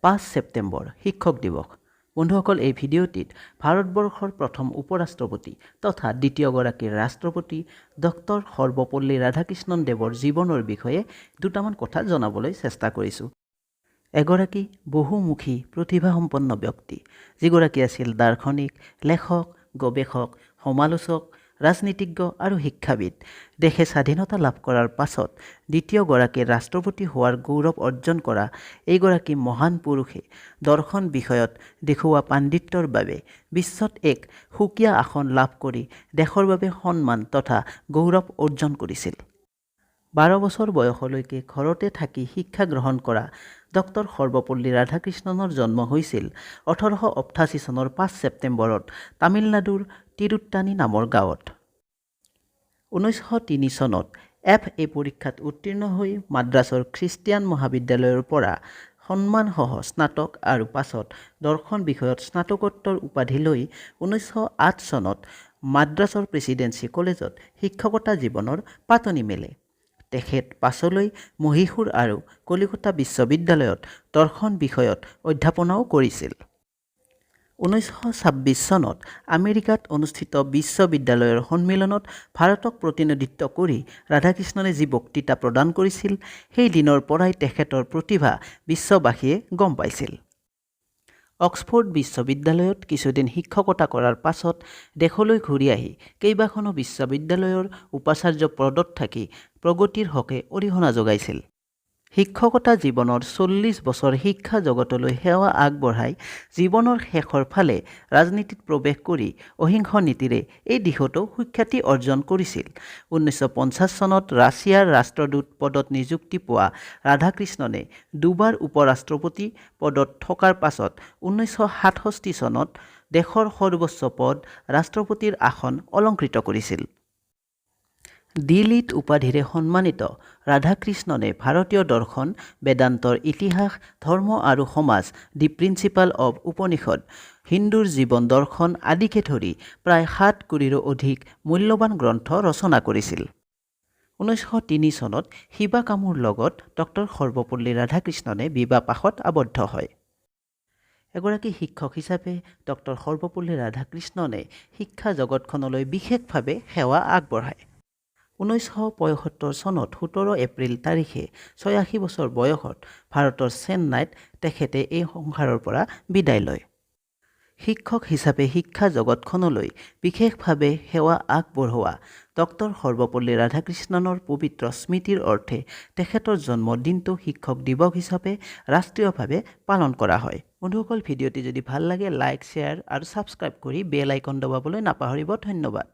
5 ছেপ্টেম্বৰ শিক্ষক দিৱস। বন্ধুসকল, এই ভিডিঅ'টিত ভাৰতবৰ্ষৰ প্ৰথম উপৰাষ্ট্ৰপতি তথা দ্বিতীয়গৰাকী ৰাষ্ট্ৰপতি ডক্টৰ সৰ্বপল্লী ৰাধাকৃষ্ণন দেৱৰ জীৱনৰ বিষয়ে দুটামান কথা জনাবলৈ চেষ্টা কৰিছোঁ। এগৰাকী বহুমুখী প্ৰতিভাসম্পন্ন ব্যক্তি, যিগৰাকী আছিল দাৰ্শনিক, লেখক, গৱেষক, সমালোচক, ৰাজনীতিজ্ঞ আৰু শিক্ষাবিদ। দেশে স্বাধীনতা লাভ কৰাৰ পাছত দ্বিতীয়গৰাকী ৰাষ্ট্ৰপতি হোৱাৰ গৌৰৱ অৰ্জন কৰা এইগৰাকী মহান পুৰুষে দৰ্শন বিষয়ত দেখুওৱা পাণ্ডিত্যৰ বাবে বিশ্বত এক সুকীয়া আসন লাভ কৰি দেশৰ বাবে সন্মান তথা গৌৰৱ অৰ্জন কৰিছিল। 12 বছৰ বয়সলৈকে ঘৰতে থাকি শিক্ষা গ্ৰহণ কৰা ডক্টৰ সৰ্বপল্লী ৰাধাকৃষ্ণনৰ জন্ম হৈছিল 1888 চনৰ 5 ছেপ্টেম্বৰত তামিলনাডুৰ তিৰুত্তানী নামৰ গাঁৱত। 1903 চনত FA পৰীক্ষাত উত্তীৰ্ণ হৈ মাদ্ৰাছৰ খ্ৰীষ্টিয়ান মহাবিদ্যালয়ৰ পৰা সন্মানসহ স্নাতক আৰু পাছত দৰ্শন বিষয়ত স্নাতকোত্তৰ উপাধি লৈ 1908 চনত মাদ্ৰাছৰ প্ৰেছিডেন্সি কলেজত শিক্ষকতা জীৱনৰ পাতনি মেলে। তেখেত পাছলৈ মহীশূৰ আৰু কলিকতা বিশ্ববিদ্যালয়ত দৰ্শন বিষয়ত অধ্যাপনাও কৰিছিল। 1926 চনত আমেৰিকাত অনুষ্ঠিত বিশ্ববিদ্যালয়ৰ সন্মিলনত ভাৰতক প্ৰতিনিধিত্ব কৰি ৰাধাকৃষ্ণনে যি বক্তৃতা প্ৰদান কৰিছিল, সেই দিনৰ পৰাই তেখেতৰ প্ৰতিভা বিশ্ববাসীয়ে গম পাইছিল। অক্সফৰ্ড বিশ্ববিদ্যালয়ত কিছুদিন শিক্ষকতা কৰাৰ পাছত দেশলৈ ঘূৰি আহি কেইবাখনো বিশ্ববিদ্যালয়ৰ উপাচাৰ্য পদত থাকি প্ৰগতিৰ হকে অৰিহণা যোগাইছিল। শিক্ষকতা জীৱনৰ 40 বছৰ শিক্ষা জগতলৈ সেৱা আগবঢ়াই জীৱনৰ শেষৰ ফালে ৰাজনীতিত প্ৰৱেশ কৰি অহিংস নীতিৰে এই দিশতো সুখ্যাতি অৰ্জন কৰিছিল। 1950 চনত ৰাছিয়াৰ ৰাষ্ট্ৰদূত পদত নিযুক্তি পোৱা ৰাধাকৃষ্ণনে দুবাৰ উপৰাষ্ট্ৰপতি পদত থকাৰ পাছত 1967 চনত দেশৰ সৰ্বোচ্চ পদ ৰাষ্ট্ৰপতিৰ আসন অলংকৃত কৰিছিল। ডি.লিট উপাধিৰে সন্মানিত ৰাধাকৃষ্ণনে ভাৰতীয় দৰ্শন, বেদান্তৰ ইতিহাস, ধৰ্ম আৰু সমাজ, দি প্ৰিন্সিপাল অৱ উপনিষদ, হিন্দুৰ জীৱন দৰ্শন আদিকে ধৰি প্ৰায় 7 কোটিৰো অধিক মূল্যৱান গ্ৰন্থ ৰচনা কৰিছিল। 1903 চনত শিৱা কামুৰ লগত ডক্টৰ সৰ্বপল্লী ৰাধাকৃষ্ণনে বিবাহপাশত আবদ্ধ হয়। এগৰাকী শিক্ষক হিচাপে ডক্টৰ সৰ্বপল্লী ৰাধাকৃষ্ণনে শিক্ষা জগতখনলৈ বিশেষভাৱে সেৱা আগবঢ়ায়। 1975 চনত 17 এপ্ৰিল তাৰিখে 86 বছৰ বয়সত ভাৰতৰ চেন্নাইত তেখেতে এই সংসাৰৰ পৰা বিদায় লয়। শিক্ষক হিচাপে শিক্ষা জগতখনলৈ বিশেষভাৱে সেৱা আগবঢ়োৱা ডক্টৰ সৰ্বপল্লী ৰাধাকৃষ্ণনৰ পবিত্ৰ স্মৃতিৰ অৰ্থে তেখেতৰ জন্মদিনটো শিক্ষক দিৱস হিচাপে ৰাষ্ট্ৰীয়ভাৱে পালন কৰা হয়। বন্ধুসকল, ভিডিঅ'টি যদি ভাল লাগে লাইক, শ্বেয়াৰ আৰু ছাবস্ক্ৰাইব কৰি বেল আইকন দবাবলৈ নাপাহৰিব। ধন্যবাদ।